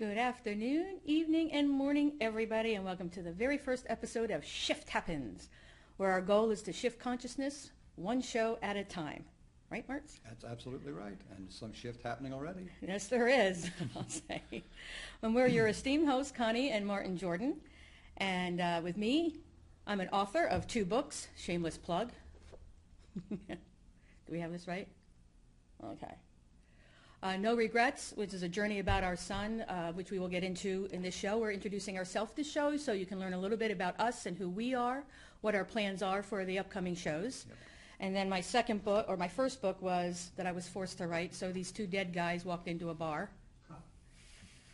Good afternoon, evening, and morning, everybody, and welcome to the very first episode of Shift Happens, where our goal is to shift consciousness one show at a time. Right, Martz? That's absolutely right, and some shift happening already. Yes, there is, I'll say. And we're your esteemed hosts, Connie and Martin Jordan. And with me, I'm an author of 2 books, shameless plug. Do we have this right? Okay. No Regrets, which is a journey about our son, which we will get into in this show. We're introducing ourselves this show so you can learn a little bit about us and who we are, what our plans are for the upcoming shows. Yep. And then my second book, or my first book, was that I was forced to write. So these 2 dead guys walked into a bar.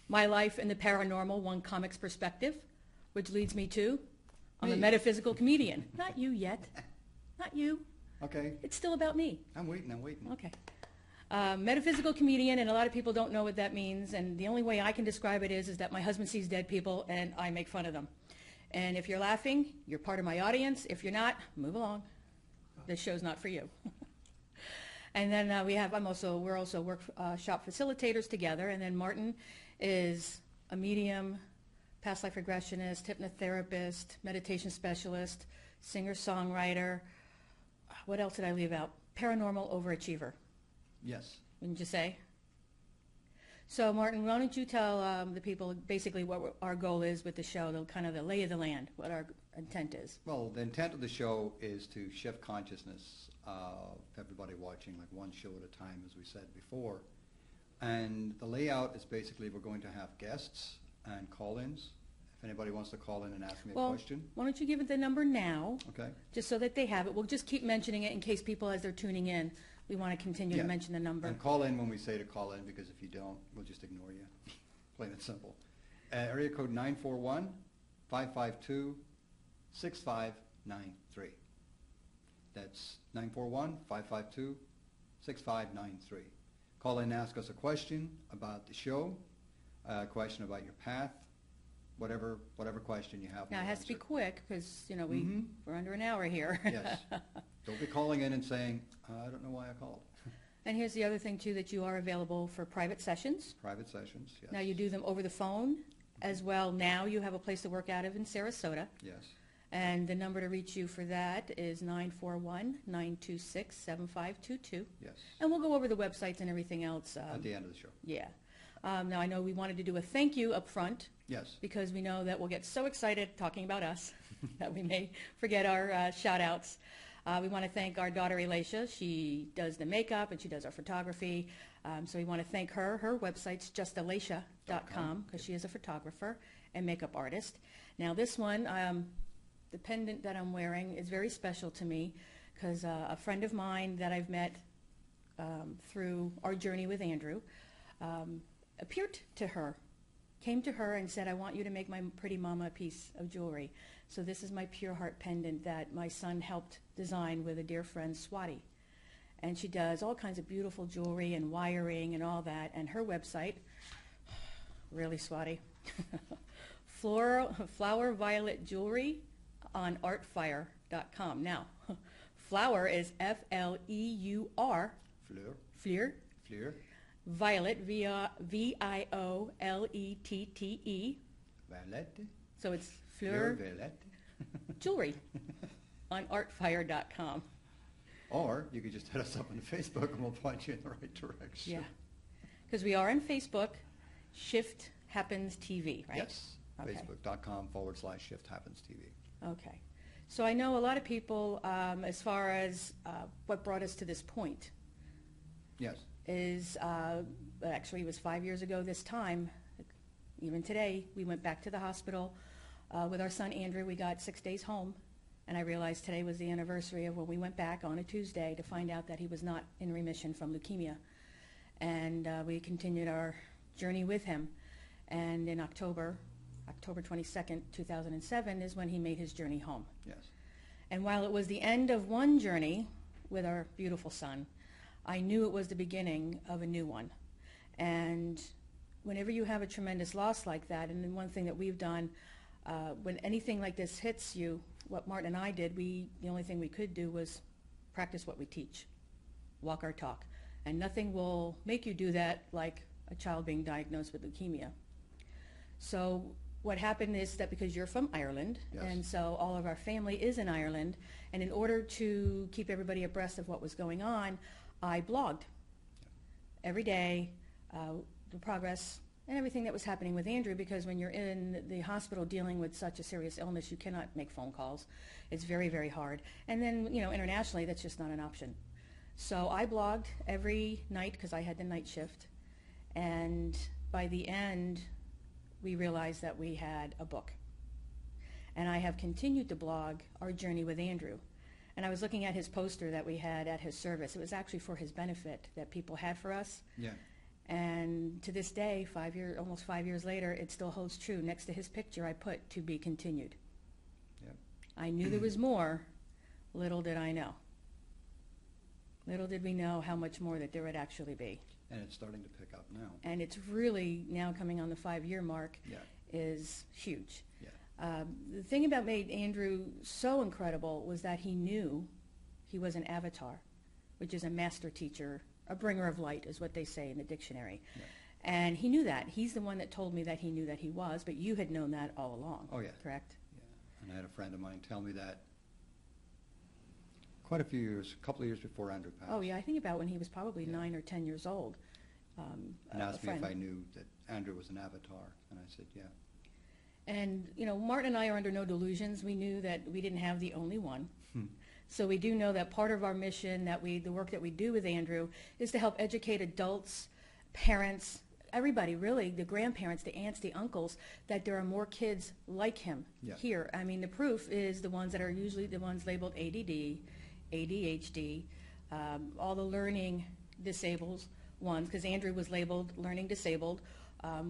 My Life in the Paranormal, One Comic's Perspective, which leads me to, I'm a metaphysical comedian. Not you yet. Not you. Okay. It's still about me. I'm waiting. Okay. Metaphysical comedian, and a lot of people don't know what that means, and the only way I can describe it is that my husband sees dead people and I make fun of them. And if you're laughing, you're part of my audience. If you're not, move along. This show's not for you. And then we're also workshop facilitators together, and then Martin is a medium, past life regressionist, hypnotherapist, meditation specialist, singer-songwriter. What else did I leave out? Paranormal overachiever. Yes. Wouldn't you say? So, Martin, why don't you tell the people basically what our goal is with the show, the lay of the land, what our intent is. Well, the intent of the show is to shift consciousness of everybody watching, like one show at a time, as we said before. And the layout is basically we're going to have guests and call-ins. If anybody wants to call in and ask me a question. Why don't you give it the number now? Okay. Just so that they have it. We'll just keep mentioning it in case people, as they're tuning in, we want to continue to mention the number. And call in when we say to call in, because if you don't, we'll just ignore you. Plain and simple. Area code 941-552-6593. That's 941-552-6593. Call in and ask us a question about the show, a question about your path, whatever question you have. Now, it has to be quick because, we're under an hour here. Yes. Don't be calling in and saying, I don't know why I called. And here's the other thing, too, that you are available for private sessions. Private sessions, yes. Now, you do them over the phone as well. Now you have a place to work out of in Sarasota. Yes. And the number to reach you for that is 941-926-7522. Yes. And we'll go over the websites and everything else. At the end of the show. Yeah. Now, I know we wanted to do a thank you up front. Yes. Because we know that we'll get so excited talking about us that we may forget our shout-outs. We want to thank our daughter, Elisha. She does the makeup and she does our photography. So we want to thank her. Her website's justalisha.com because she is a photographer and makeup artist. Now, this one, the pendant that I'm wearing is very special to me because a friend of mine that I've met through our journey with Andrew came to her and said, I want you to make my pretty mama a piece of jewelry. So this is my Pure Heart pendant that my son helped design with a dear friend, Swati. And she does all kinds of beautiful jewelry and wiring and all that. And her website, really Swati, Flower Violet Jewelry on artfire.com. Now, flower is F-L-E-U-R. Fleur. Violet, V-I-O-L-E-T-T-E. Violet. So it's Fleur Jewelry on artfire.com. Or you could just hit us up on Facebook and we'll point you in the right direction. Yeah. Because we are on Facebook, Shift Happens TV, right? Yes. Okay. Facebook.com/Shift Happens TV. Okay. So I know a lot of people, as far as what brought us to this point. Yes. Is actually it was 5 years ago this time. Even today, we went back to the hospital with our son Andrew. We got 6 days home, and I realized today was the anniversary of when we went back on a Tuesday to find out that he was not in remission from leukemia. And we continued our journey with him. And in October 22nd, 2007 is when he made his journey home. Yes. And while it was the end of one journey with our beautiful son, I knew it was the beginning of a new one. And whenever you have a tremendous loss like that, and then one thing that we've done, when anything like this hits you, what Martin and I did, the only thing we could do was practice what we teach, walk our talk. And nothing will make you do that like a child being diagnosed with leukemia. So what happened is that because you're from Ireland, Yes. and so all of our family is in Ireland, and in order to keep everybody abreast of what was going on, I blogged every day the progress and everything that was happening with Andrew, because when you're in the hospital dealing with such a serious illness, you cannot make phone calls. It's very, very hard. And then, internationally, that's just not an option. So I blogged every night because I had the night shift. And by the end, we realized that we had a book. And I have continued to blog our journey with Andrew. And I was looking at his poster that we had at his service. It was actually for his benefit that people had for us. Yeah. And to this day, almost 5 years later, it still holds true. Next to his picture, I put "to be continued." Yep. I knew there was more. Little did I know. Little did we know how much more that there would actually be. And it's starting to pick up now. And it's really now coming on the 5-year mark. Yeah. Is huge. Yeah. The thing about made Andrew so incredible was that he knew he was an avatar, which is a master teacher, a bringer of light is what they say in the dictionary. Yeah. And he knew that. He's the one that told me that he knew that he was, but you had known that all along. Oh, yeah. Correct? Yeah. And I had a friend of mine tell me that quite a couple of years before Andrew passed. Oh, yeah. I think about when he was probably Yeah. 9 or 10 years old. And a asked me if friend. I knew that Andrew was an avatar. And I said, yeah. And, Martin and I are under no delusions. We knew that we didn't have the only one. Hmm. So we do know that part of our mission, the work that we do with Andrew, is to help educate adults, parents, everybody really, the grandparents, the aunts, the uncles, that there are more kids like him Yeah. here. I mean, the proof is the ones that are usually the ones labeled ADD, ADHD, all the learning disabled ones, because Andrew was labeled learning disabled.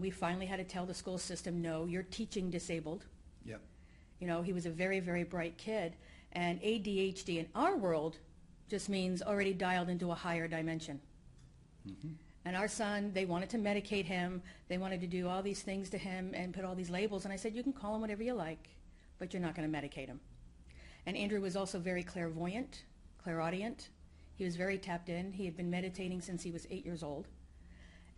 We finally had to tell the school system, no, you're teaching disabled. Yep. He was a very, very bright kid. And ADHD in our world just means already dialed into a higher dimension. Mm-hmm. And our son, they wanted to medicate him. They wanted to do all these things to him and put all these labels. And I said, you can call him whatever you like, but you're not going to medicate him. And Andrew was also very clairvoyant, clairaudient. He was very tapped in. He had been meditating since he was 8 years old.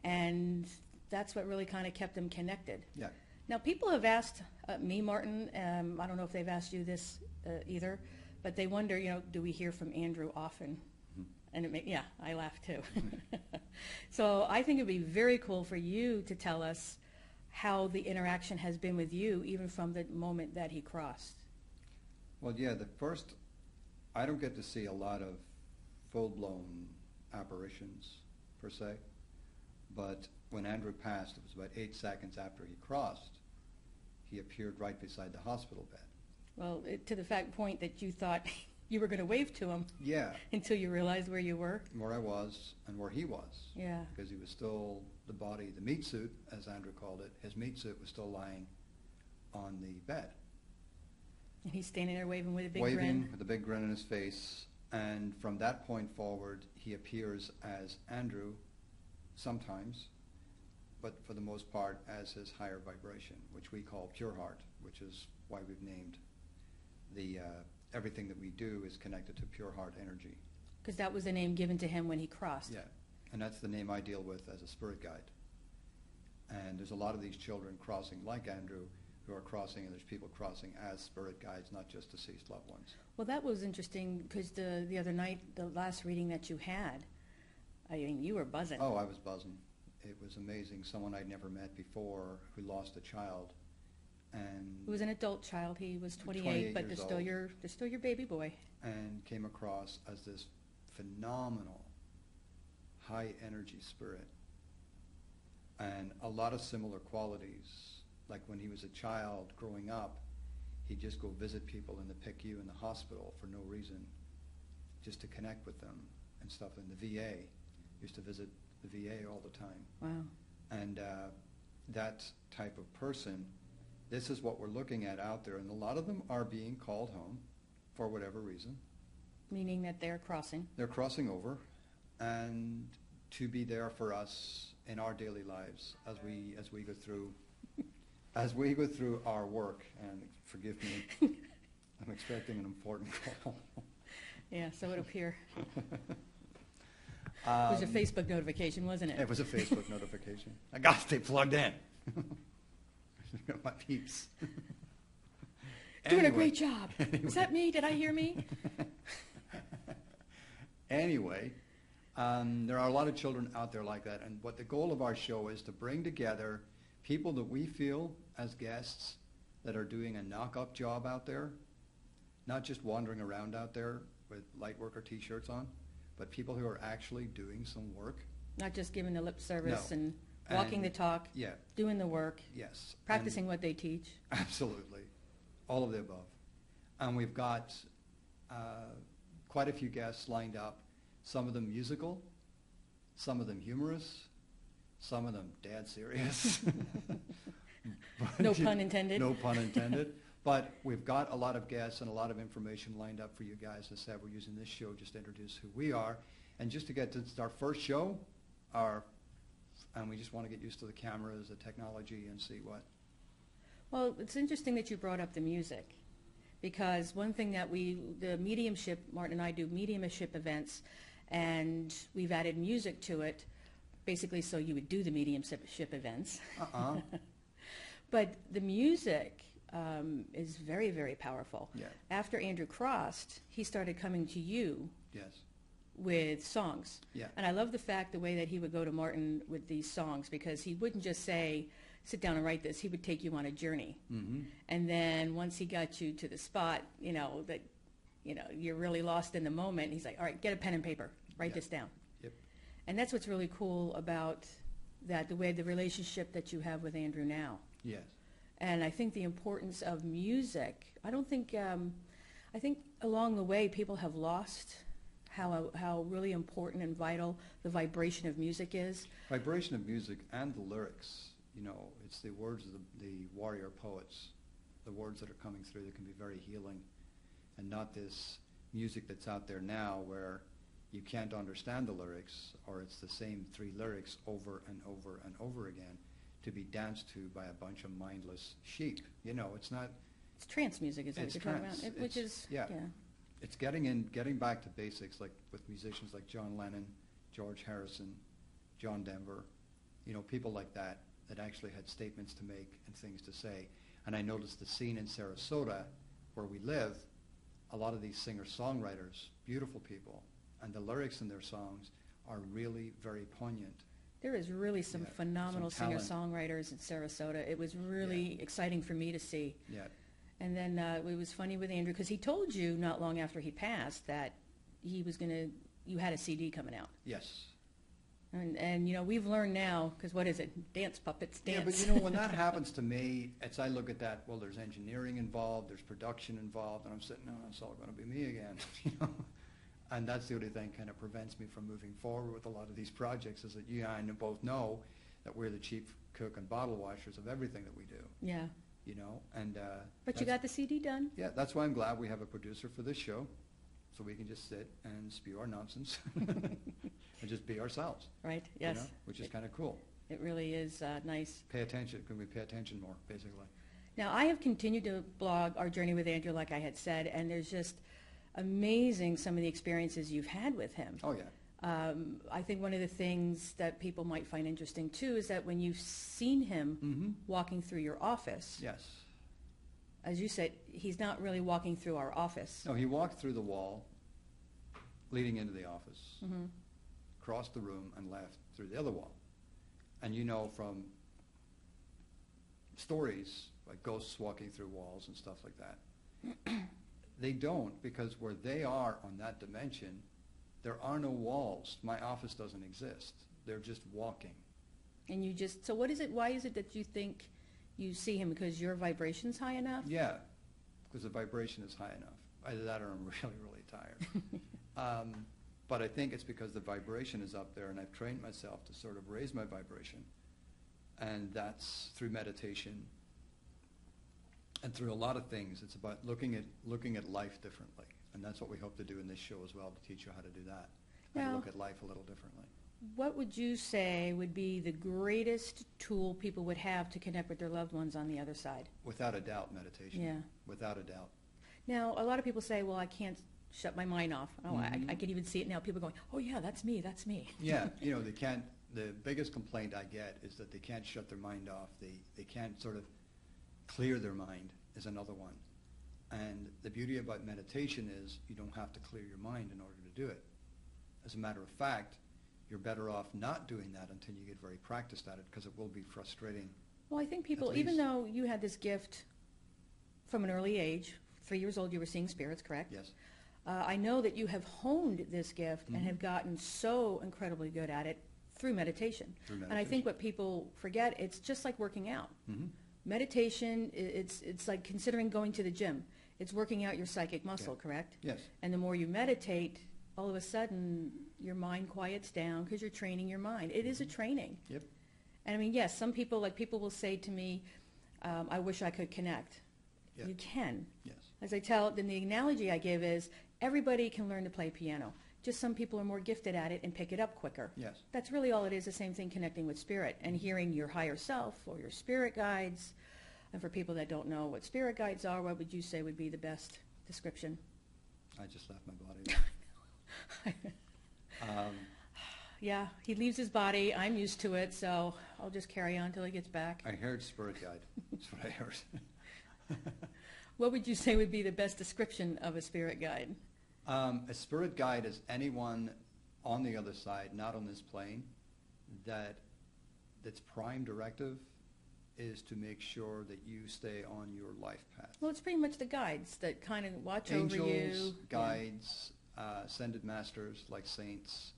And that's what really kind of kept him connected. Yeah. Now, people have asked me, Martin, I don't know if they've asked you this either, but they wonder, do we hear from Andrew often? Mhm. And yeah, I laugh too. So I think it'd be very cool for you to tell us how the interaction has been with you, even from the moment that he crossed. Well, yeah, I don't get to see a lot of full-blown apparitions, per se, but when Andrew passed, it was about 8 seconds after he crossed, he appeared right beside the hospital bed. Well, to the point that you thought you were going to wave to him Yeah, until you realized where you were. where I was and where he was. Yeah. Because he was still, the meat suit, as Andrew called it, his meat suit was still lying on the bed. And he's standing there waving with a big Waving grin. with a big grin on his face. And from that point forward, he appears as Andrew sometimes, but for the most part as his higher vibration, which we call pure heart, which is why we've named everything that we do is connected to pure heart energy. Because that was the name given to him when he crossed. Yeah, and that's the name I deal with as a spirit guide. And there's a lot of these children crossing like Andrew who are crossing, and there's people crossing as spirit guides, not just deceased loved ones. Well, that was interesting because the other night, the last reading that you had, I mean, you were buzzing. Oh, I was buzzing. It was amazing. Someone I'd never met before who lost a child. And It was an adult child. He was 28, 28 but years they're still your baby boy. and came across as this phenomenal high energy spirit and a lot of similar qualities. Like when he was a child growing up, he'd just go visit people in the PICU in the hospital for no reason, just to connect with them and stuff. In the VA, used to visit the VA all the time. Wow. And that type of person, this is what we're looking at out there, and a lot of them are being called home for whatever reason. Meaning that they're crossing. They're crossing over, and to be there for us in our daily lives as we go through our work. And forgive me, I'm expecting an important call. Yeah, so it'll appear. It was a Facebook notification, wasn't it? It was a Facebook notification. I got to stay plugged in. my peeps. Doing a Anyway. great job. Was that me? Did I hear me? Anyway, there are a lot of children out there like that, and what the goal of our show is to bring together people that we feel as guests that are doing a knock-up job out there, not just wandering around out there with light worker T-shirts on, but people who are actually doing some work. Not just giving the lip service No. and walking And- the talk, Yeah, doing the work, yes. practicing what they teach. Absolutely. All of the above. And we've got quite a few guests lined up, some of them musical, some of them humorous, some of them dead serious. No pun intended. No pun intended. But we've got a lot of guests and a lot of information lined up for you guys. As I said, we're using this show just to introduce who we are. And just to get to our first show, and we just want to get used to the cameras, the technology, and see what. Well, it's interesting that you brought up the music, because one thing that the mediumship, Martin and I do mediumship events, and we've added music to it, basically so you would do the mediumship events. But the music is very, very powerful. Yeah. After Andrew crossed, he started coming to you Yes. with songs. Yeah. And I love the way that he would go to Martin with these songs, because he wouldn't just say, sit down and write this. He would take you on a journey. Mm-hmm. And then once he got you to the spot, that you're really lost in the moment, he's like, all right, get a pen and paper, write Yeah. this down. Yep. And that's what's really cool about that, the relationship that you have with Andrew now. Yes. And I think the importance of music, I think along the way people have lost how really important and vital the vibration of music is. Vibration of music and the lyrics, it's the words of the warrior poets, the words that are coming through that can be very healing, and not this music that's out there now where you can't understand the lyrics, or it's the same 3 lyrics over and over and over again to be danced to by a bunch of mindless sheep. It's not. It's trance music, is what It's you're talking trance. about, which is, yeah. It's getting back to basics, like with musicians like John Lennon, George Harrison, John Denver, people like that actually had statements to make and things to say. And I noticed the scene in Sarasota, where we live, a lot of these singer-songwriters, beautiful people, and the lyrics in their songs are really very poignant. There is really some Yeah, phenomenal some talent. singer-songwriters in Sarasota. It was really exciting for me to see. Yeah. And then it was funny with Andrew, because he told you not long after he passed that you had a CD coming out. Yes. And we've learned now, because what is it? Dance puppets, dance. Yeah, but when that happens to me, I look at that, well, there's engineering involved, there's production involved, and I'm sitting, no, it's all going to be me again. And that's the only thing kind of prevents me from moving forward with a lot of these projects, is that you and I both know that we're the chief cook and bottle washers of everything that we do. Yeah. And But you got the CD done. yeah, that's why I'm glad we have a producer for this show, so we can just sit and spew our nonsense and just be ourselves. Right, yes. Which is kind of cool. It really is nice. Pay attention. Can we pay attention more, basically? Now, I have continued to blog Our Journey with Andrew, like I had said, and there's just amazing some of the experiences you've had with him. Oh, yeah. I think one of the things that people might find interesting, too, is that when you've seen him walking through your office, Yes. as you said, he's not really walking through our office. No, he walked through the wall leading into the office, crossed the room, and left through the other wall. And from stories like ghosts walking through walls and stuff like that, they don't, because where they are on that dimension, there are no walls. My office doesn't exist. They're just walking. And so what is it, why is it that you think you see him? Because your vibration's high enough? Yeah, because the vibration is high enough. Either that or I'm really, really tired. But I think it's because the vibration is up there, and I've trained myself to sort of raise my vibration. And that's through meditation and through a lot of things. It's about looking at life differently. And that's what we hope to do in this show as well, to teach you how to do that. And Now, look at life a little differently. what would you say would be the greatest tool people would have to connect with their loved ones on the other side? Without a doubt, meditation. Yeah. Without a doubt. Now, a lot of people say, well, I can't shut my mind off. Oh, I can even see it now. People going, oh, yeah, that's me, that's me. Yeah, they can't, the biggest complaint I get is that they can't shut their mind off. They can't sort of clear their mind is another one. And the beauty about meditation is you don't have to clear your mind in order to do it. As a matter of fact, you're better off not doing that until you get very practiced at it, because it will be frustrating. Well, I think people, At even least. though you had this gift from an early age, 3 years old, you were seeing spirits, correct? Yes. I know that you have honed this gift and Mhm. have gotten so incredibly good at it through meditation. Through And I think meditation. what people forget, it's just like working out. Mm-hmm. Meditation, it's like considering going to the gym. It's working out your psychic muscle, Yeah. correct? Yes. And the more you meditate, all of a sudden your mind quiets down because you're training your mind. It is a training. Yep. And I mean, yes, some people, like people will say to me, I wish I could connect. Yeah. You can. Yes. As I tell, then the analogy I give is everybody can learn to play piano. Just some people are more gifted at it and pick it up quicker. Yes. That's really all it is, the same thing connecting with spirit and hearing your higher self or your spirit guides. And for people that don't know what spirit guides are, what would you say would be the best description? I just left my body. Yeah, he leaves his body. I'm used to it, so I'll just carry on till he gets back. I heard spirit guide. That's what I heard. What would you say would be the best description of a spirit guide? A spirit guide is anyone on the other side, not on this plane, that's prime directive is to make sure that you stay on your life path. Well, it's pretty much the guides that kind of watch over you. Angels, guides, ascended masters like saints,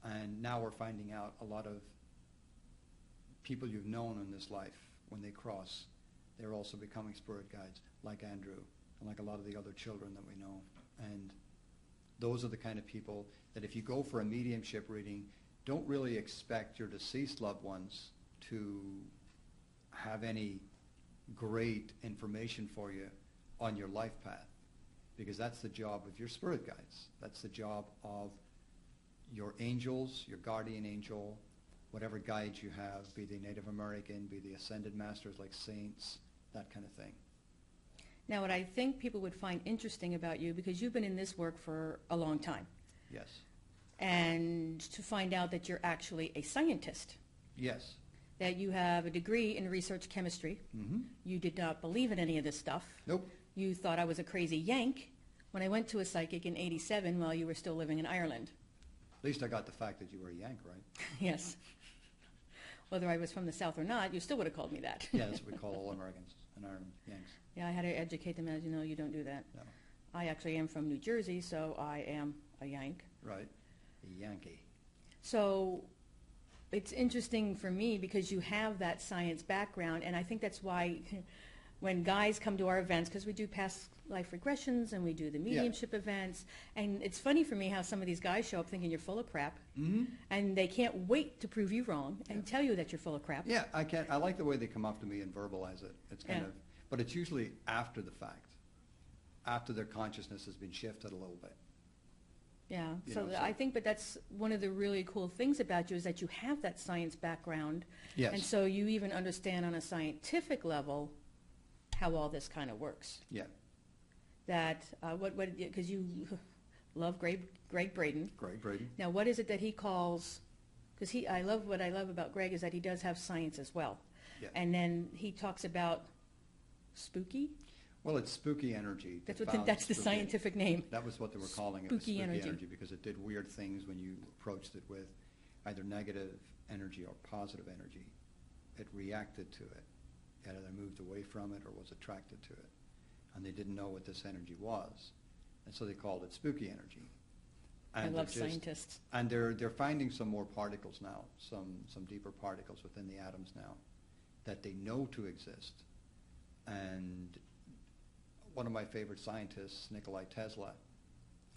and now we're finding out a lot of people you've known in this life, when they cross, they're also becoming spirit guides, like Andrew, and like a lot of the other children that we know. And those are the kind of people that if you go for a mediumship reading, don't really expect your deceased loved ones to have any great information for you on your life path, because that's the job of your spirit guides. That's the job of your angels, your guardian angel, whatever guides you have, be they Native American, be they ascended masters like saints, that kind of thing. Now, what I think people would find interesting about you, because you've been in this work for a long time, Yes. and to find out that you're actually a scientist, Yes. that you have a degree in research chemistry. Mm-hmm. You did not believe in any of this stuff. Nope. You thought I was a crazy Yank when I went to a psychic in '87 while you were still living in Ireland. At least I got the fact that you were a Yank, right? Yes. Whether I was from the South or not, you still would have called me that. Yeah, that's what we call all Americans in Ireland, Yanks. Yeah, I had to educate them, as you know, you don't do that. No. I actually am from New Jersey, so I am a Yank. Right. A Yankee. So it's interesting for me because you have that science background, and I think that's why when guys come to our events, because we do past life regressions and we do the mediumship events, and it's funny for me how some of these guys show up thinking you're full of crap, Mm-hmm. and they can't wait to prove you wrong and tell you that you're full of crap. Yeah, I like the way they come up to me and verbalize it. It's kind Yeah. of, but it's usually after the fact, after their consciousness has been shifted a little bit. Yeah, You so know, so- I think, but that's one of the really cool things about you is that you have that science background, Yes. and so you even understand on a scientific level how all this kind of works. Yeah. That because you love Greg Braden. Greg Braden. Now, what is it that he calls? Because what I love about Greg is that he does have science as well, Yeah. and then he talks about spooky. Well, it's spooky energy. That's found that's the spooky. scientific name. That was what they were calling it, was Spooky spooky energy. because it did weird things when you approached it with either negative energy or positive energy. It reacted to it. It either moved away from it or was attracted to it. And they didn't know what this energy was. And so they called it spooky energy. I And love they're just- scientists. And they're finding some more particles now, some deeper particles within the atoms now that they know to exist. And one of my favorite scientists, Nikola Tesla,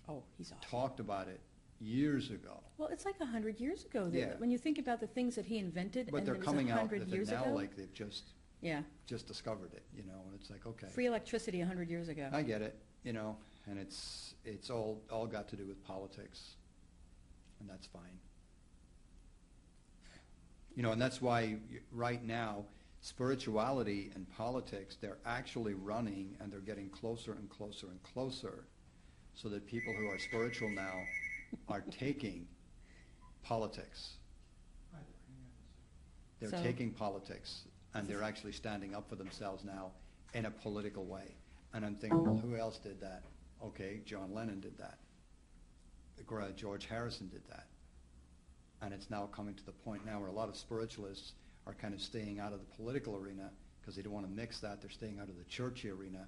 Oh, he's awesome. talked about it years ago. Well, it's like 100 years ago. Yeah. When you think about the things that he invented, But and they're it was coming out 100 with it years now ago. like they've just Yeah, discovered it, you know, and it's like, okay, free electricity 100 years ago. I get it, you know, and it's all got to do with politics, and that's fine. You know, and that's why right now, spirituality and politics, they're actually running and they're getting closer and closer and closer, so that people who are spiritual now are taking politics. They're So- taking politics, and they're actually standing up for themselves now in a political way. And I'm thinking, well, who else did that? Okay, John Lennon did that. George Harrison did that. And it's now coming to the point now where a lot of spiritualists are kind of staying out of the political arena because they don't want to mix that. They're staying out of the churchy arena.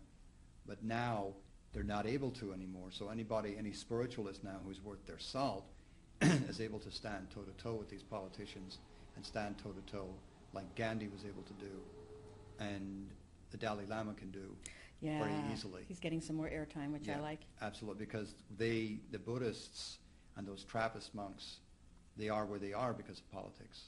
But now they're not able to anymore. So any spiritualist now who's worth their salt is able to stand toe-to-toe with these politicians and stand toe-to-toe like Gandhi was able to do and the Dalai Lama can do very easily. He's getting some more airtime, which I like. Absolutely, because the Buddhists and those Trappist monks, they are where they are because of politics.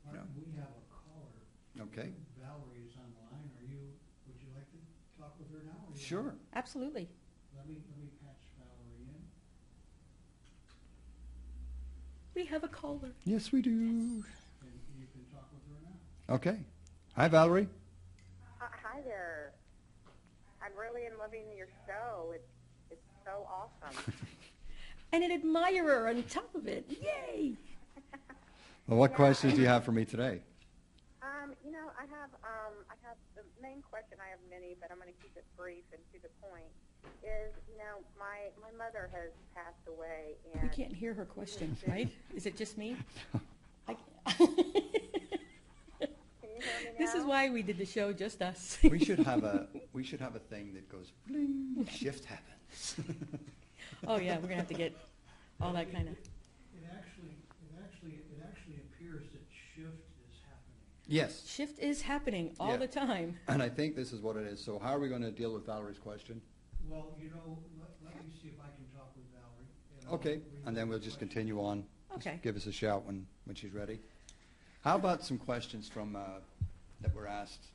Martin, we have a caller. Okay. Valerie is on the line. Would you like to talk with her now? Sure. Absolutely. Let me patch Valerie in. We have a caller. Yes, we do. And you can talk with her now. Okay. Hi, Valerie. Hi there. I'm really loving your show. It's so awesome. And an admirer on top of it. Yay! Well, what questions do you have for me today? I have the main question. I have many, but I'm going to keep it brief and to the point. Is my mother has passed away, and We can't hear her question, right? Is it just me? Can you hear me now? This is why we did the show, just us. We should have a thing that goes bling, shift happens. Oh yeah, we're gonna have to get all that kind of. It actually appears that shift is happening. Yes. Shift is happening all Yeah. the time. And I think this is what it is. So how are we going to deal with Valerie's question? Well, let me see if I can talk with Valerie. And Okay, I'll and then we'll read just the continue on. Okay. Just give us a shout when she's ready. How about some questions from that were asked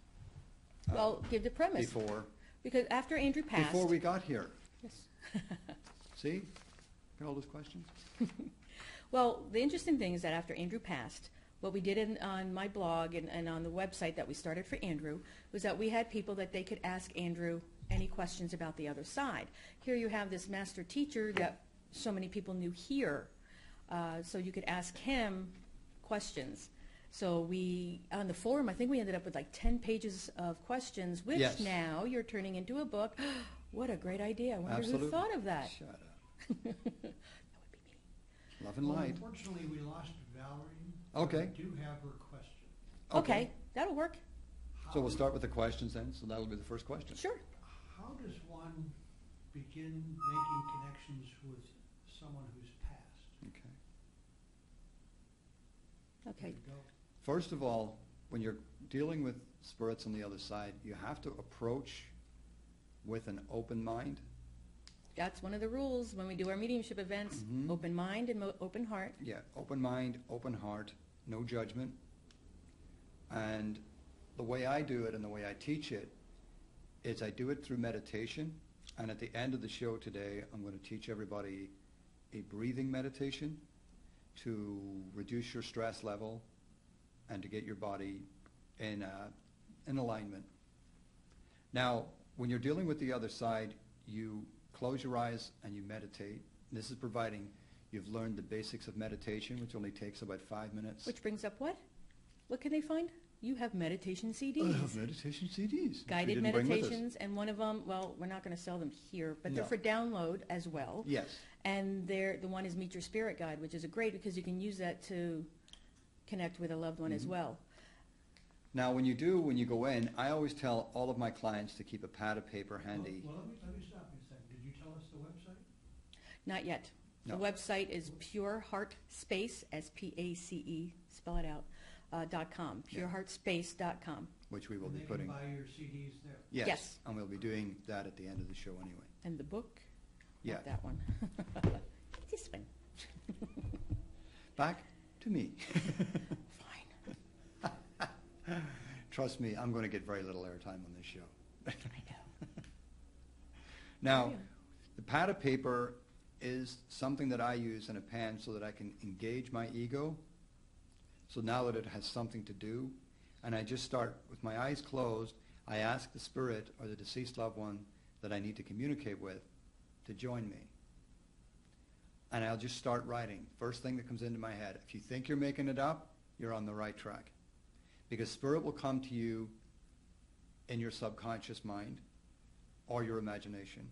Well, give the premise. before Because after Andrew passed. before we got here? Yes. See? Got all those questions? Well, the interesting thing is that after Andrew passed, what we did on my blog and on the website that we started for Andrew was that we had people that they could ask Andrew any questions about the other side. Here you have this master teacher that so many people knew here, so you could ask him questions. So on the forum, I think we ended up with like 10 pages of questions, which Yes. now you're turning into a book. What a great idea. I wonder Absolutely. who thought of that. Shut up. That would be me. Love and Well, light. unfortunately, we lost Valerie. Okay. We do have her question. Okay, that'll work. So we'll start with the questions then. So that'll be the first question. Sure. How does one begin making connections with someone who's passed? Okay. Okay. There you go. First of all, when you're dealing with spirits on the other side, you have to approach with an open mind. That's one of the rules when we do our mediumship events. Mhm. Open mind and open heart. Yeah, open mind, open heart, no judgment. And the way I do it and the way I teach it is I do it through meditation. And at the end of the show today, I'm going to teach everybody a breathing meditation to reduce your stress level and to get your body in alignment. Now, when you're dealing with the other side, you close your eyes and you meditate. This is providing you've learned the basics of meditation, which only takes about 5 minutes. Which brings up what? What can they find? You have meditation CDs. Meditation CDs. which we Guided didn't bring with us. meditations, and one of them, well, we're not going to sell them here, but they're No. for download as well. Yes. And the one is Meet Your Spirit Guide, which is great because you can use that to connect with a loved one as Mhm. well. Now, when you go in, I always tell all of my clients to keep a pad of paper handy. Well, let me stop you a second. Did you tell us the website? Not yet. No. The website is Pure Heart Space, SPACE, spell it out, .com, Yeah. pureheartspace.com. Which we will And be they putting. can buy your CDs there. Yes. Yes. And we'll be doing that at the end of the show anyway. And the book? Yeah. Not that one. This one. Back to me. Fine. Trust me, I'm going to get very little airtime on this show. I know. Now, Yeah. the pad of paper is something that I use in a pen so that I can engage my ego. So now that it has something to do, and I just start with my eyes closed, I ask the spirit or the deceased loved one that I need to communicate with to join me. And I'll just start writing. First thing that comes into my head. If you think you're making it up, you're on the right track. Because spirit will come to you in your subconscious mind or your imagination,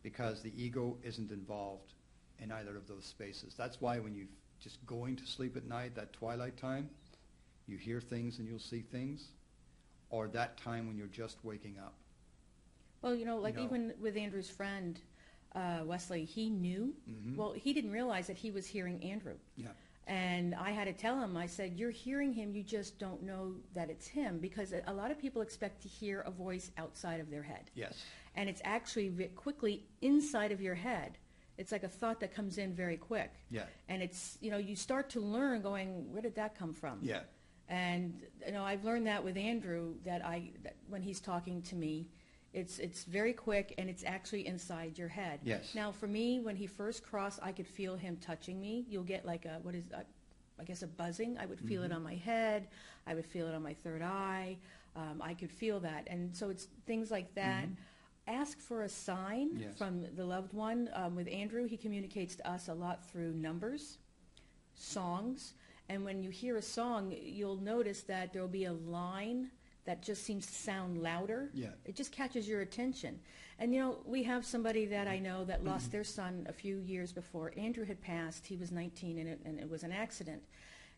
because the ego isn't involved in either of those spaces. That's why when you just going to sleep at night, that twilight time, you hear things and you'll see things, or that time when you're just waking up. Well, even with Andrew's friend, Wesley, he knew. Mhm. Well, he didn't realize that he was hearing Andrew. Yeah. And I had to tell him, I said, you're hearing him, you just don't know that it's him, because a lot of people expect to hear a voice outside of their head. Yes. And it's actually quickly inside of your head. It's like a thought that comes in very quick. Yeah. And it's, you start to learn going, where did that come from? Yeah. And, I've learned that with Andrew, that when he's talking to me, it's very quick, and it's actually inside your head. Yes. Now, for me, when he first crossed, I could feel him touching me. You'll get like I guess a buzzing. I would feel it on my head. I would feel it on my third eye. I could feel that. And so it's things like that. Ask for a sign Yes. from the loved one. With Andrew, he communicates to us a lot through numbers, songs. And when you hear a song, you'll notice that there will be a line that just seems to sound louder. Yeah. It just catches your attention. And, we have somebody that I know that lost their son a few years before Andrew had passed. He was 19, and it was an accident.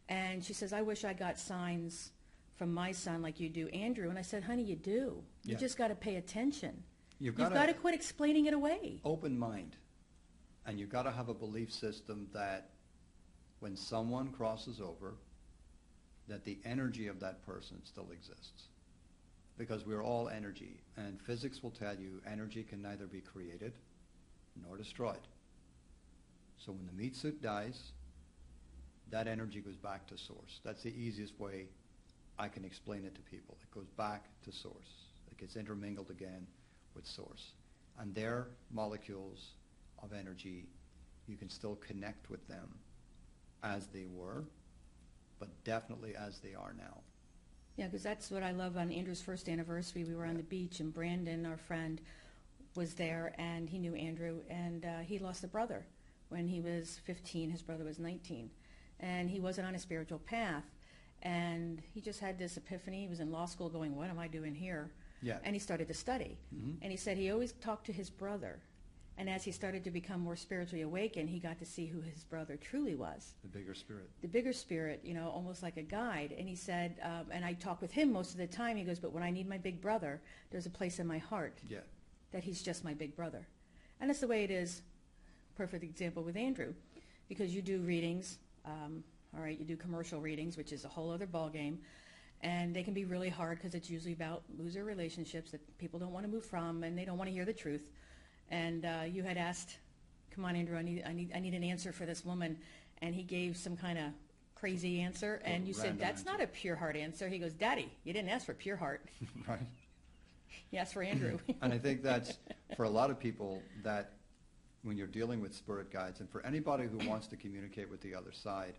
And she says, I wish I got signs from my son like you do Andrew. And I said, honey, you do. You Yeah. just got to pay attention. You've You've got to quit explaining it away. open mind, and you've got to have a belief system that when someone crosses over, that the energy of that person still exists. Because we're all energy, and physics will tell you energy can neither be created nor destroyed. So when the meat suit dies, that energy goes back to source. That's the easiest way I can explain it to people. It goes back to source. It gets intermingled again with source. And their molecules of energy, you can still connect with them as they were, but definitely as they are now. Yeah, because that's what I love. On Andrew's first anniversary, we were on the beach, and Brandon, our friend, was there, and he knew Andrew, and he lost a brother when he was 15. His brother was 19, and he wasn't on a spiritual path, and he just had this epiphany. He was in law school going, what am I doing here? Yeah. And he started to study, and he said he always talked to his brother, and as he started to become more spiritually awakened, he got to see who his brother truly was. The bigger spirit. The bigger spirit, almost like a guide. And he said, and I talk with him most of the time, he goes, but when I need my big brother, there's a place in my heart Yeah. that he's just my big brother. And that's the way it is, perfect example with Andrew, because you do readings, all right, you do commercial readings, which is a whole other ballgame, and they can be really hard because it's usually about loser relationships that people don't want to move from, and they don't want to hear the truth. And you had asked, come on, Andrew, I need an answer for this woman. And he gave some kind of crazy answer. And you said, Random that's answer. not a pure heart answer. He goes, Daddy, you didn't ask for pure heart. Right. You asked for Andrew. And I think that's, for a lot of people, that when you're dealing with spirit guides, and for anybody who wants to communicate with the other side,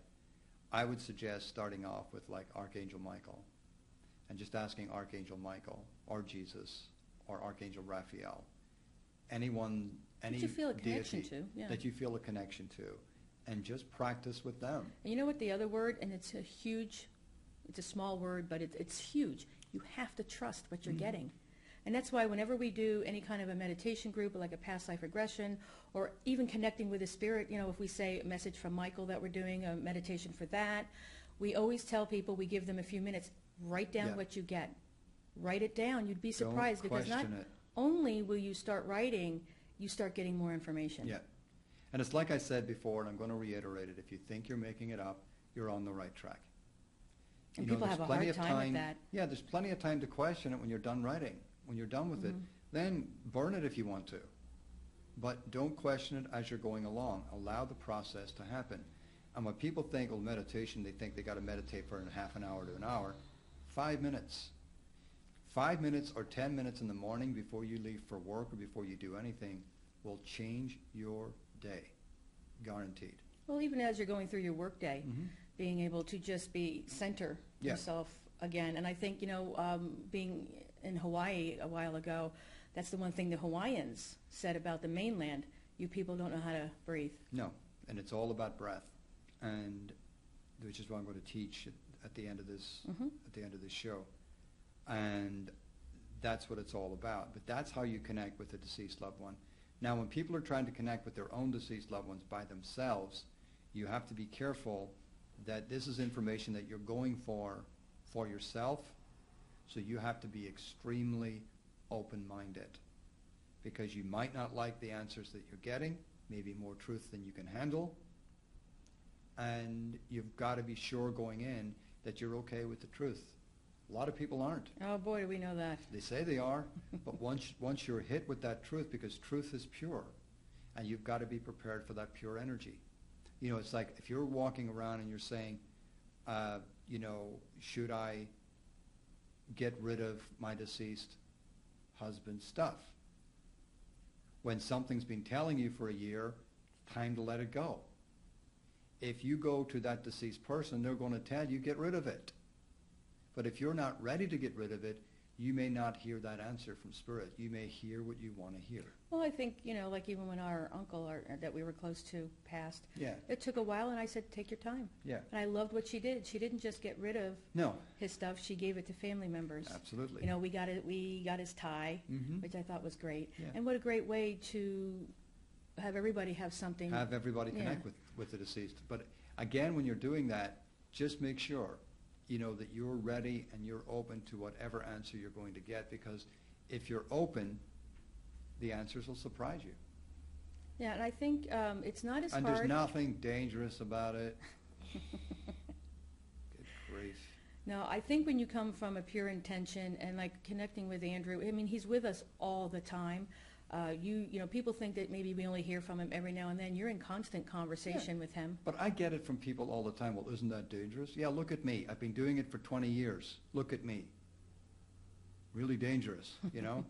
I would suggest starting off with like Archangel Michael, and just asking Archangel Michael, or Jesus, or Archangel Raphael, anyone, any That you feel a connection deity to, yeah. that you feel a connection to, and just practice with them. And you know what the other word, and it's a small word, but it's huge. You have to trust what you're getting. And that's why whenever we do any kind of a meditation group, like a past life regression, or even connecting with a spirit, if we say a message from Michael that we're doing, a meditation for that, we always tell people, we give them a few minutes, write down Yeah. what you get. Write it down. You'd be surprised, Don't because not question it. only will you start writing, you start getting more information. Yeah. And it's like I said before, and I'm going to reiterate it, if you think you're making it up, you're on the right track. And people there's have a plenty hard of time with that. Yeah, there's plenty of time to question it when you're done writing. When you're done with it, then burn it if you want to. But don't question it as you're going along. Allow the process to happen. And when people think, well, meditation, they think they got to meditate for half an hour to an hour. 5 minutes. 5 minutes or 10 minutes in the morning before you leave for work or before you do anything will change your day. Guaranteed. Well, even as you're going through your workday, being able to just center Yeah. yourself again. And I think, being in Hawaii a while ago, that's the one thing the Hawaiians said about the mainland. You people don't know how to breathe. No, and it's all about breath, and which is what I'm going to teach at the end of this at the end of this show. And That's what it's all about. But that's how you connect with a deceased loved one. Now, when people are trying to connect with their own deceased loved ones by themselves, you have to be careful that this is information that you're going for yourself, so you have to be extremely open-minded, because you might not like the answers that you're getting, maybe more truth than you can handle, and you've got to be sure going in that you're okay with the truth. A lot of people aren't. Oh, boy, do we know that. They say they are, but once you're hit with that truth, because truth is pure, and you've got to be prepared for that pure energy. You know, it's like if you're walking around and you're saying, you know, should I get rid of my deceased husband's stuff? When something's been telling you for a year, time to let it go. If you go to that deceased person, they're going to tell you, get rid of it. But if you're not ready to get rid of it, you may not hear that answer from Spirit. You may hear what you want to hear. Well, I think, you know, like even when our uncle that we were close to passed, Yeah. it took a while, and I said, take your time. Yeah. And I loved what she did. She didn't just get rid of No. his stuff. She gave it to family members. Absolutely. You know, we got his tie, Mhm. which I thought was great. Yeah. And what a great way to have everybody have something. Have everybody Yeah. connect with the deceased. But again, when you're doing that, just make sure, you know, that you're ready and you're open to whatever answer you're going to get, because if you're open, the answers will surprise you. Yeah, and I think it's not as And hard. there's nothing dangerous about it. Good grief. No, I think when you come from a pure intention and like connecting with Andrew, I mean, he's with us all the time. You know, people think that maybe we only hear from him every now and then. You're in constant conversation with him. But I get it from people all the time. Well, isn't that dangerous? Yeah, look at me. I've been doing it for 20 years. Look at me. Really dangerous, you know?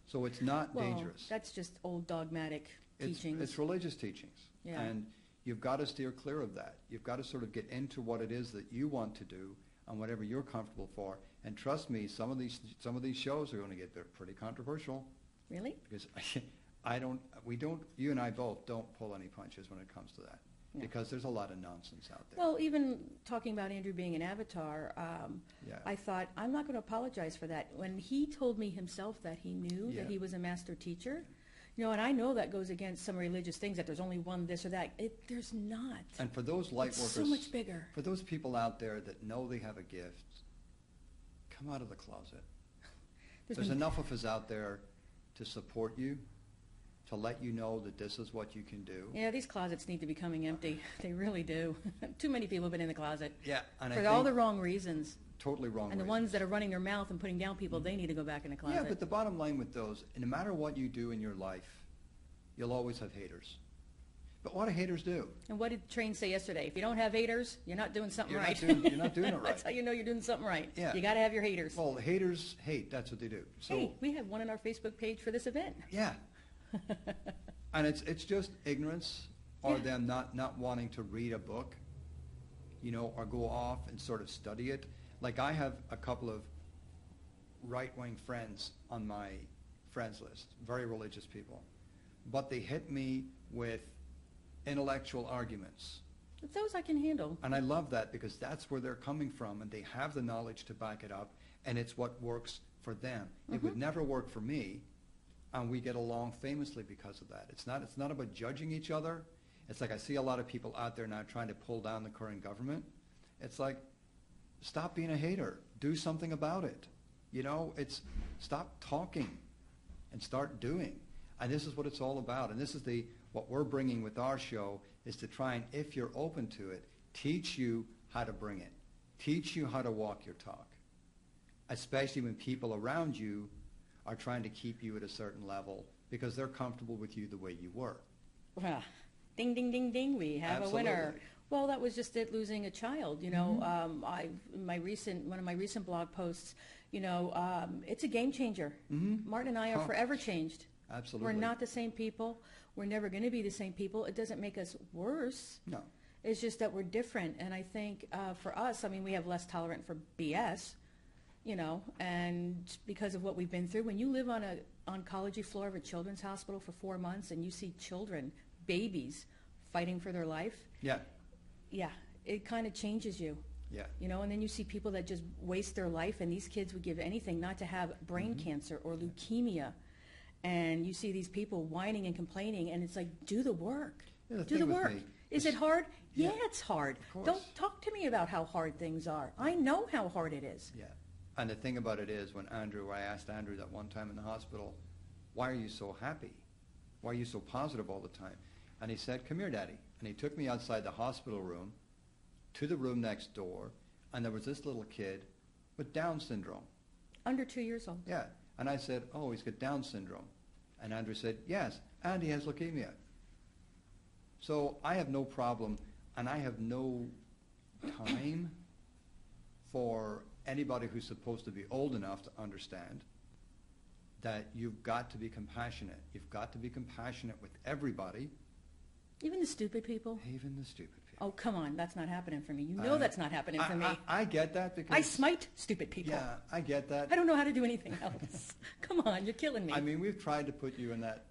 So it's not Well, dangerous. that's just old dogmatic teachings. It's religious teachings. Yeah. And you've got to steer clear of that. You've got to sort of get into what it is that you want to do and whatever you're comfortable for. And trust me, some of these shows are going to get pretty controversial. Really? Because you and I both don't pull any punches when it comes to that. No. Because there's a lot of nonsense out there. Well, even talking about Andrew being an avatar, Yeah. I thought, I'm not going to apologize for that. When he told me himself that he knew Yeah. that he was a master teacher, you know, and I know that goes against some religious things, that there's only one this or that. There's not. And for those light It's workers, so much bigger. for those people out there that know they have a gift, come out of the closet. There's been- enough of us out there to support you, to let you know that this is what you can do. Yeah, these closets need to be coming empty. They really do. Too many people have been in the closet. Yeah, and For I all think the wrong reasons. totally wrong And the reasons. ones that are running their mouth and putting down people, they need to go back in the closet. Yeah, but the bottom line with those, no matter what you do in your life, you'll always have haters. But what do haters do? And what did Train say yesterday? If you don't have haters, you're not doing something You're right. you're not doing it right. That's how you know you're doing something right. Yeah. You got to have your haters. Well, haters hate. That's what they do. So Hey, we have one on our Facebook page for this event. yeah, and it's just ignorance, or Yeah. them not wanting to read a book, you know, or go off and sort of study it. Like I have a couple of right-wing friends on my friends list, very religious people, but they hit me with intellectual arguments. But those I can handle. And I love that, because that's where they're coming from, and they have the knowledge to back it up, and it's what works for them. It would never work for me, and we get along famously because of that. It's not about judging each other. It's like I see a lot of people out there now trying to pull down the current government. It's like, stop being a hater. Do something about it. You know, it's stop talking and start doing. And this is what it's all about. And this is what we're bringing with our show, is to try and, if you're open to it, teach you how to bring it. Teach you how to walk your talk. Especially when people around you are trying to keep you at a certain level because they're comfortable with you the way you were. Well, ding, ding, ding, ding, we have a winner. Absolutely. Well, that was just it, losing a child. You know, one of my recent blog posts, you know, it's a game changer. Martin and I are Oh. forever changed. Absolutely. We're not the same people. We're never going to be the same people. It doesn't make us worse. No. It's just that we're different. And I think for us, I mean, we have less tolerance for BS, you know, and because of what we've been through. When you live on a oncology floor of a children's hospital for 4 months and you see children, babies, fighting for their life, Yeah. yeah, it kind of changes you. Yeah. You know, and then you see people that just waste their life, and these kids would give anything not to have brain cancer or leukemia. And you see these people whining and complaining, and it's like, do the work. Yeah, the do thing the with work. me Is is- it hard? Yeah, Yeah, it's hard. course. Don't talk to me about how hard things are. I know how hard it is. Yeah. And the thing about it is, I asked Andrew that one time in the hospital, why are you so happy? Why are you so positive all the time? And he said, come here, Daddy. And he took me outside the hospital room to the room next door, and there was this little kid with Down syndrome. Under 2 years old. Yeah. And I said, oh, he's got Down syndrome. And Andrew said, yes, and he has leukemia. So I have no problem, and I have no time for anybody who's supposed to be old enough to understand that you've got to be compassionate. You've got to be compassionate with everybody, Even the stupid people. even the stupid people. Oh, come on. That's not happening for me. You know that's not happening for me. I get that because... I smite stupid people. Yeah, I get that. I don't know how to do anything else. Come on, you're killing me. I mean, we've tried to put you in that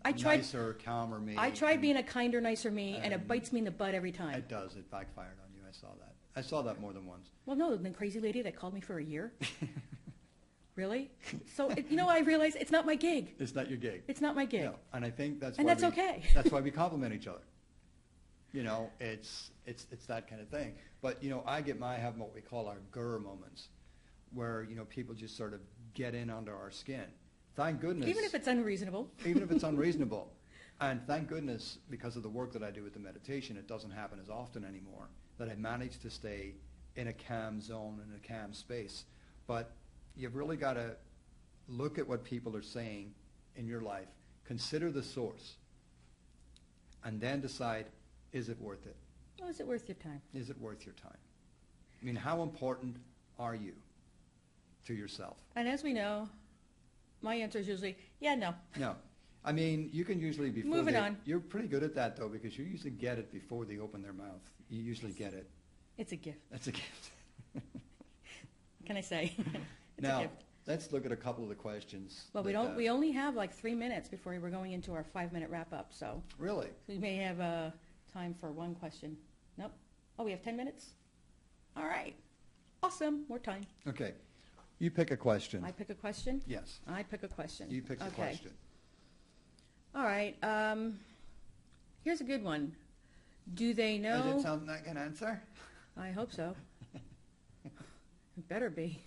I tried- nicer, calmer me. I tried being a kinder, nicer me, and it And- bites me in the butt every time. It does. It backfired on you. I saw that. I saw that more than once. Well, no, the crazy lady that called me for a year. Really? So, you know, I realize it's not my gig. It's not your gig. It's not my gig. No, and I think that's And why that's okay. That's why we compliment each other. You know, it's that kind of thing. But you know, I have what we call our grr moments, where you know people just sort of get in under our skin. Thank goodness. Even if it's unreasonable. Even if it's unreasonable, and thank goodness because of the work that I do with the meditation, it doesn't happen as often anymore. That I manage to stay in a calm zone, in a calm space. But you've really got to look at what people are saying in your life, consider the source, and then decide, is it worth it? Oh, is it worth your time? Is it worth your time? I mean, how important are you to yourself? And as we know, my answer is usually, yeah, no. No. I mean, you can usually, before Moving on. You're pretty good at that, though, because you usually get it before they open their mouth. You usually get it. It's a gift. That's a gift. Can I say? It's a Now, gift. let's look at a couple of the questions. Well, that, we only have like 3 minutes before we're going into our 5-minute wrap-up, so Really? we may have time for one question. Nope. Oh, we have 10 minutes? All right. Awesome. More time. Okay. You pick a question. I pick a question? Yes. I pick a question. You pick a Okay. question. All right. Here's a good one. Do they know? Does it sound like an answer? I hope so. It better be.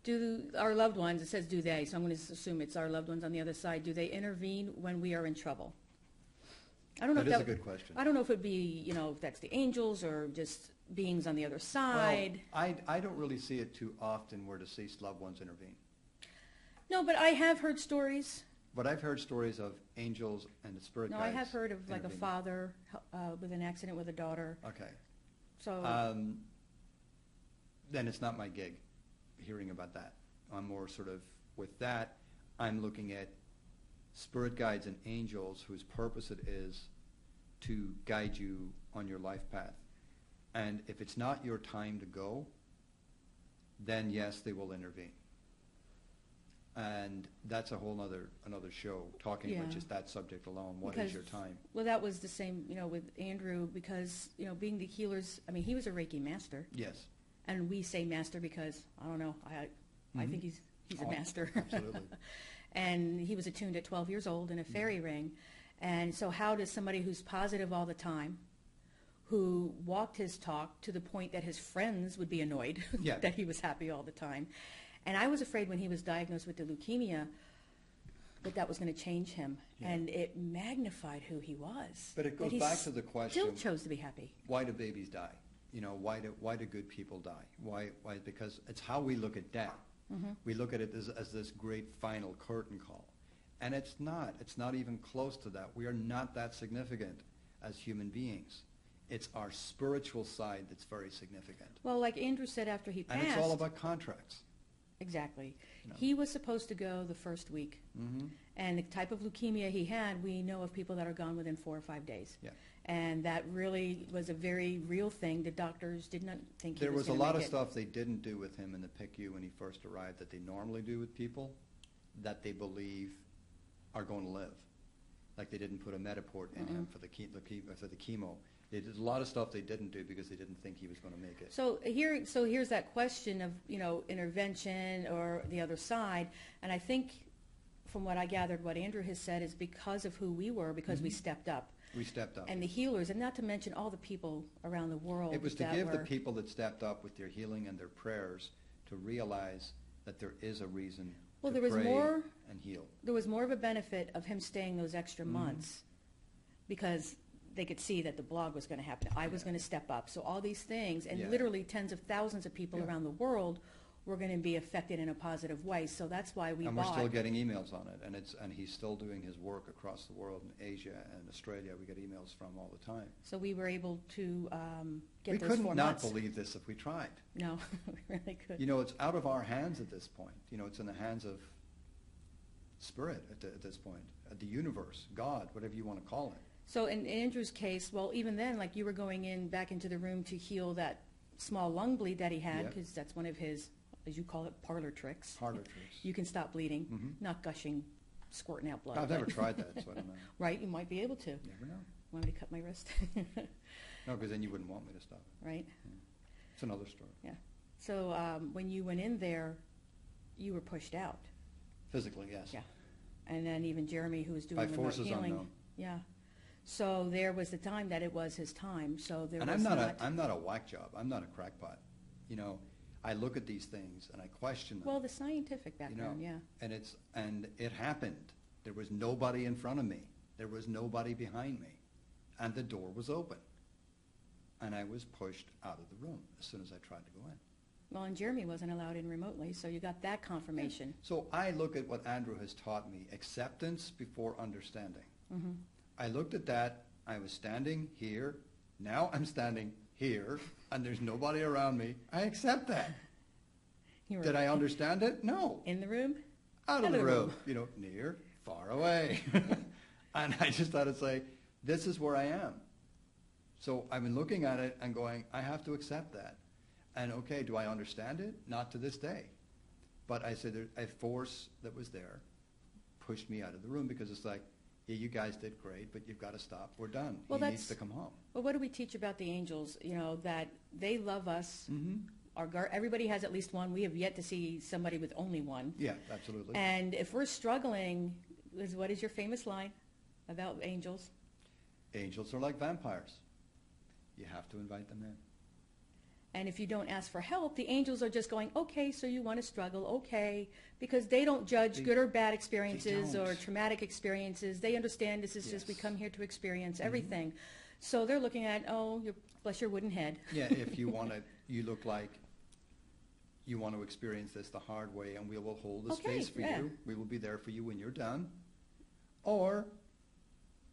Do our loved ones, it says do they, so I'm going to assume it's our loved ones on the other side, do they intervene when we are in trouble? I don't know That if is a good question. I don't know if it'd be, you know, if that's the angels or just beings on the other side. Well, I don't really see it too often where deceased loved ones intervene. No, but I have heard stories. But I've heard stories of angels and the spirit No, guides I have heard of like a intervening. father with an accident with a daughter. Okay. So, Then it's not my gig hearing about that. I'm more sort of, with that, I'm looking at spirit guides and angels whose purpose it is to guide you on your life path. And if it's not your time to go, then yes, they will intervene. And that's a whole another show, talking about Yeah. just that subject alone. What Because- is your time? well, that was the same, you know, with Andrew because, you know, being the healers, I mean, he was a Reiki master. Yes. And we say master because, I don't know, I think he's a Oh, master. absolutely. And he was attuned at 12 years old in a fairy ring. And so how does somebody who's positive all the time, who walked his talk to the point that his friends would be annoyed Yeah. that he was happy all the time. And I was afraid when he was diagnosed with the leukemia that was going to change him. Yeah. And it magnified who he was. But it That goes he back to the question, still chose to be happy. why do babies die? You know, why do good people die? Why? Because it's how we look at death. Mm-hmm. We look at it as this great final curtain call. And it's not. It's not even close to that. We are not that significant as human beings. It's our spiritual side that's very significant. Well, like Andrew said after he passed. And it's all about contracts. Exactly. You know. He was supposed to go the first week. Mm-hmm. And the type of leukemia he had, we know of people that are gone within 4 or 5 days. Yeah. And that really was a very real thing. The doctors did not think he There was a gonna lot make of it. stuff they didn't do with him in the PICU when he first arrived that they normally do with people that they believe are going to live. Like they didn't put a Metaport in him for the chemo. They did a lot of stuff they didn't do because they didn't think he was going to make it. So here's that question of, intervention or the other side, and I think from what I gathered, what Andrew has said is because of who we were, because we stepped up. We stepped up. And the healers, and not to mention all the people around the world. It was to that give the were- people that stepped up with their healing and their prayers to realize that there is a reason Well, to there was pray more- and heal. There was more of a benefit of him staying those extra months because they could see that the blog was going to happen. I was Yeah. going to step up. So all these things, and Yeah. literally tens of thousands of people Yeah. around the world were going to be affected in a positive way. So that's why we And bought. we're still getting emails on it, and he's still doing his work across the world in Asia and Australia. We get emails from all the time. So we were able to get We those couldn't 4 not months. believe this if we tried. No, we really could. It's out of our hands at this point. It's in the hands of Spirit at this point, the universe, God, whatever you want to call it. So in Andrew's case, well, even then, like you were going back into the room to heal that small lung bleed that he had, Yeah. because that's one of his, as you call it, parlor tricks. Parlor tricks. You can stop bleeding, Mhm. not gushing, squirting out blood. I've never but- tried that, so I don't know. Right, you might be able to. You never know. Want me to cut my wrist? No, because then you wouldn't want me to stop it. Right, It's another story. yeah. So when you went in there, you were pushed out. Physically, yes. Yeah. And then even Jeremy, who was doing By remote forces healing. unknown. Yeah. So there was the time that it was his time, so there And was I'm not a whack job. I'm not a crackpot. I look at these things and I question them. Well, the scientific you know, background, yeah. and it happened. There was nobody in front of me. There was nobody behind me. And the door was open. And I was pushed out of the room as soon as I tried to go in. Well, and Jeremy wasn't allowed in remotely, so you got that confirmation. So I look at what Andrew has taught me, acceptance before understanding. Mm-hmm. I looked at that. I was standing here. Now I'm standing here, and there's nobody around me. I accept that. You were Did I understand it? No. in the room? Out of the room. Near, far away. And I just had to say, this is where I am. So I've been looking at it and going, I have to accept that. And okay, do I understand it? Not to this day. But I said, a force that was there pushed me out of the room because it's like, yeah, you guys did great, but you've got to stop. We're done. Well, He needs to come home. Well, what do we teach about the angels? That they love us. Mm-hmm. Everybody has at least one. We have yet to see somebody with only one. Yeah, absolutely. And if we're struggling, what is your famous line about angels? Angels are like vampires. You have to invite them in. And if you don't ask for help, the angels are just going, okay, so you want to struggle, okay, because they don't judge They- good or bad experiences or don't. traumatic experiences. They understand this is just, we Yes. come here to experience Mhm. everything. So they're looking at, bless your wooden head. Yeah, if you want to, you look like you want to experience this the hard way, and we will hold the Okay, space for yeah. you. We will be there for you when you're done. Or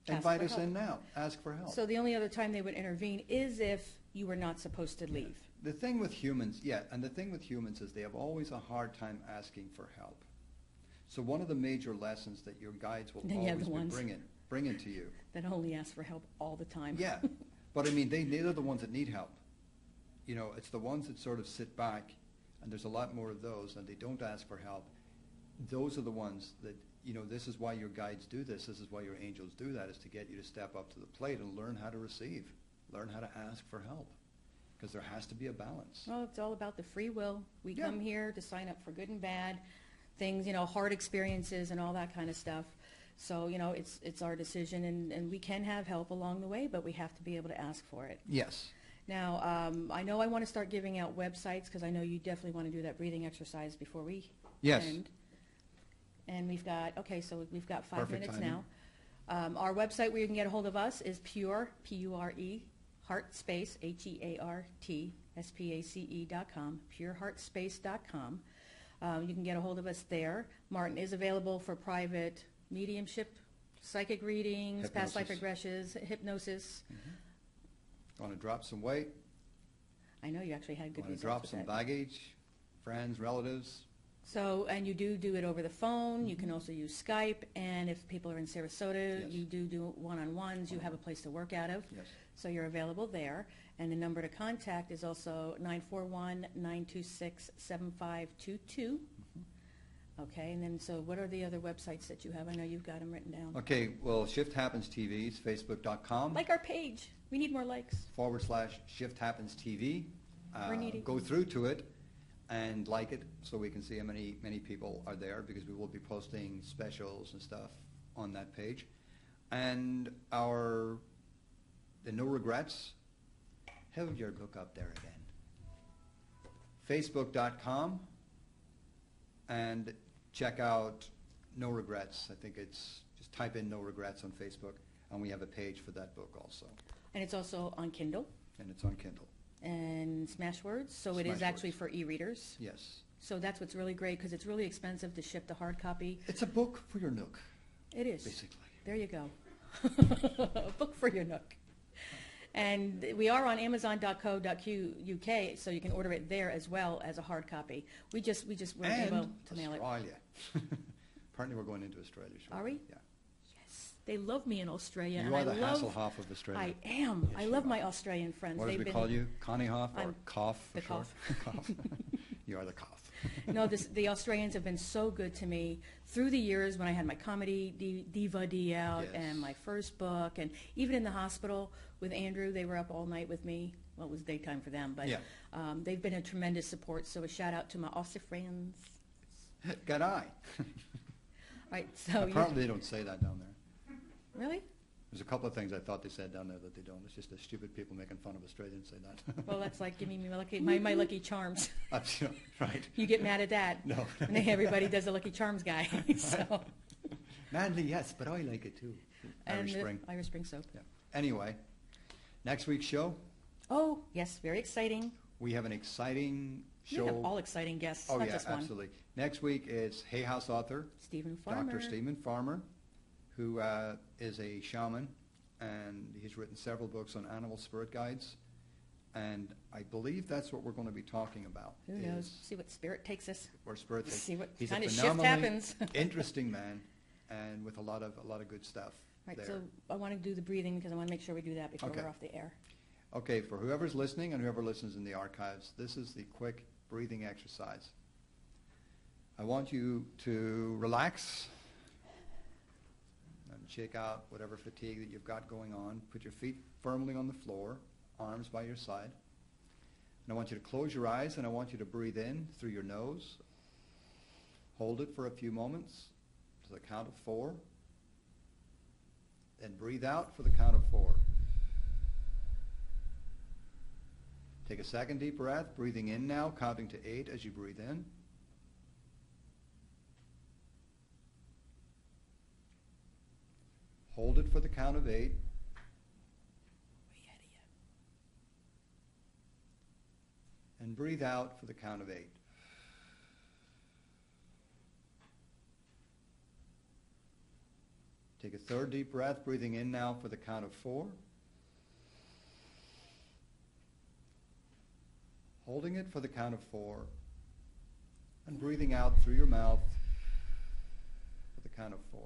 Ask invite for us help. in now. Ask for help. So the only other time they would intervene is if you were not supposed to leave. The thing with humans, and the thing with humans is they have always a hard time asking for help. So one of the major lessons that your guides will Then you have always the be ones. bringing to you. That only ask for help all the time. Yeah, but I mean, they're the ones that need help. It's the ones that sort of sit back, and there's a lot more of those, and they don't ask for help. Those are the ones that, this is why your guides do this. This is why your angels do that, is to get you to step up to the plate and learn how to receive, learn how to ask for help, because there has to be a balance. Well, it's all about the free will. We Yeah. come here to sign up for good and bad things, hard experiences and all that kind of stuff. So, it's our decision, and we can have help along the way, but we have to be able to ask for it. Yes. Now, I know I want to start giving out websites because I know you definitely want to do that breathing exercise before we Yes. end. And we've got 5 Perfect minutes timing. now. Our website where you can get a hold of us is Pure, P-U-R-E, Heart Space, HEARTSPACE.com, pureheartspace.com. You can get a hold of us there. Martin is available for private mediumship, psychic readings, past life Hypnosis. regressions, hypnosis. Want to drop some weight? I know you actually had good Want to results drop with some that. baggage? Friends, relatives? So, and you do it over the phone. You can also use Skype. And if people are in Sarasota, Yes. you do one-on-ones. You have a place to work out of. Yes. So you're available there. And the number to contact is also 941-926-7522. Okay, and then so what are the other websites that you have? I know you've got them written down. Okay, well, Shift Happens TV is facebook.com. Like our page. We need more likes. /Shift Happens TV. We're needy. Go through to it and like it so we can see how many people are there, because we will be posting specials and stuff on that page. And the No Regrets, hold your book up there again. Facebook.com, and check out No Regrets. I think it's just type in No Regrets on Facebook, and we have a page for that book also. And it's also on Kindle And it's on Kindle. and Smashwords, so it is actually Smashwords. for e-readers. Yes. So that's what's really great, because it's really expensive to ship the hard copy. It's a book for your nook, It is. basically. There you go. A book for your nook. And we are on Amazon.co.uk, so you can order it there as well as a hard copy. We just weren't able And to mail it. Australia. Apparently we're going into Australia shortly. Are we? Yeah. Yes, they love me in Australia. You and are I the love, Hasselhoff of Australia. I am. Yes, I you love are. my Australian friends. What did we They've call you? Connie Hoff or I'm Cough for the short? Cough. Cough. You are the Cough. No, the Australians have been so good to me through the years when I had my comedy DVD out Yes. and my first book, and even in the hospital with Andrew, they were up all night with me. Well, it was daytime for them, but Yeah. they've been a tremendous support. So a shout out to my Aussie friends. Good eye. All right, so Apparently they don't say that down there. really? There's a couple of things I thought they said down there that they don't. It's just the stupid people making fun of Australians say that. Well, that's like giving me my Lucky Charms. Right. You get mad at that. No. And then everybody does the Lucky Charms guy. So, Manly, yes, but I like it too. Irish and Spring. Irish Spring soap. Yeah. Anyway, next week's show, Oh, yes, very exciting. we have an exciting show. We have all exciting guests, Oh, not yeah, just one. absolutely. Next week is Hay House author, Stephen Farmer. Dr. Stephen Farmer, who is a shaman, and he's written several books on animal spirit guides. And I believe that's what we're going to be talking about. Who knows? is See what spirit takes us. Where spirit takes. See what He's kind a of shift phenomenally happens. interesting man, and with a lot of good stuff Right, there. so I want to do the breathing because I want to make sure we do that before Okay. we're off the air. Okay, for whoever's listening and whoever listens in the archives, this is the quick breathing exercise. I want you to relax and shake out whatever fatigue that you've got going on. Put your feet firmly on the floor, arms by your side. And I want you to close your eyes, and I want you to breathe in through your nose. Hold it for a few moments to the count of 4. Then breathe out for the count of 4. Take a second deep breath, breathing in now, counting to 8 as you breathe in. Hold it for the count of 8. Way ahead of you. And breathe out for the count of 8. Take a third deep breath, breathing in now for the count of 4. Holding it for the count of 4. And breathing out through your mouth for the count of 4.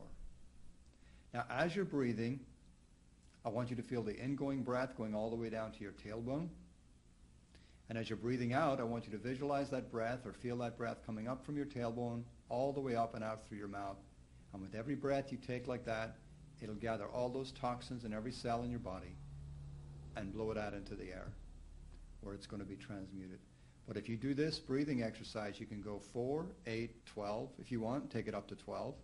Now, as you're breathing, I want you to feel the ingoing breath going all the way down to your tailbone. And as you're breathing out, I want you to visualize that breath or feel that breath coming up from your tailbone all the way up and out through your mouth. And with every breath you take like that, it'll gather all those toxins in every cell in your body and blow it out into the air where it's going to be transmuted. But if you do this breathing exercise, you can go 4, 8, 12. If you want, take it up to 12.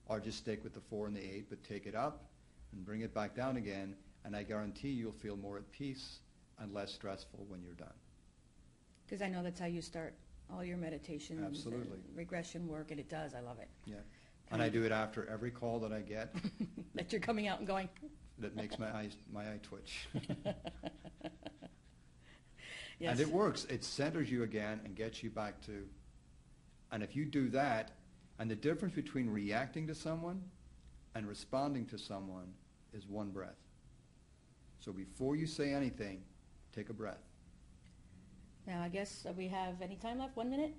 Or just stick with the 4 and the 8, but take it up and bring it back down again. And I guarantee you'll feel more at peace and less stressful when you're done. Because I know that's how you start all your meditations. Absolutely. And regression work, and it does. I love it. Yeah. And I do it after every call that I get. That you're coming out and going. That makes my eye twitch. Yes. And it works. It centers you again and gets you back to. And if you do that, and the difference between reacting to someone and responding to someone is 1 breath. So before you say anything, take a breath. Now, I guess we have any time left? 1 minute?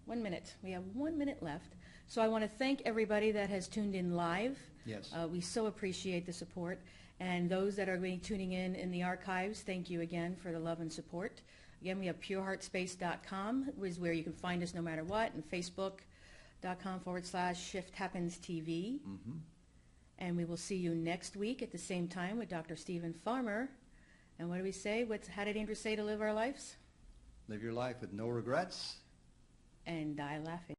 1 minute. We have 1 minute left. So I want to thank everybody that has tuned in live. Yes. We so appreciate the support. And those that are going to be tuning in the archives, thank you again for the love and support. Again, we have pureheartspace.com, is where you can find us no matter what, and facebook.com/ShiftHappensTV. Mm-hmm. And we will see you next week at the same time with Dr. Stephen Farmer And what do we say? How did Andrew say to live our lives? Live your life with no regrets. And die laughing.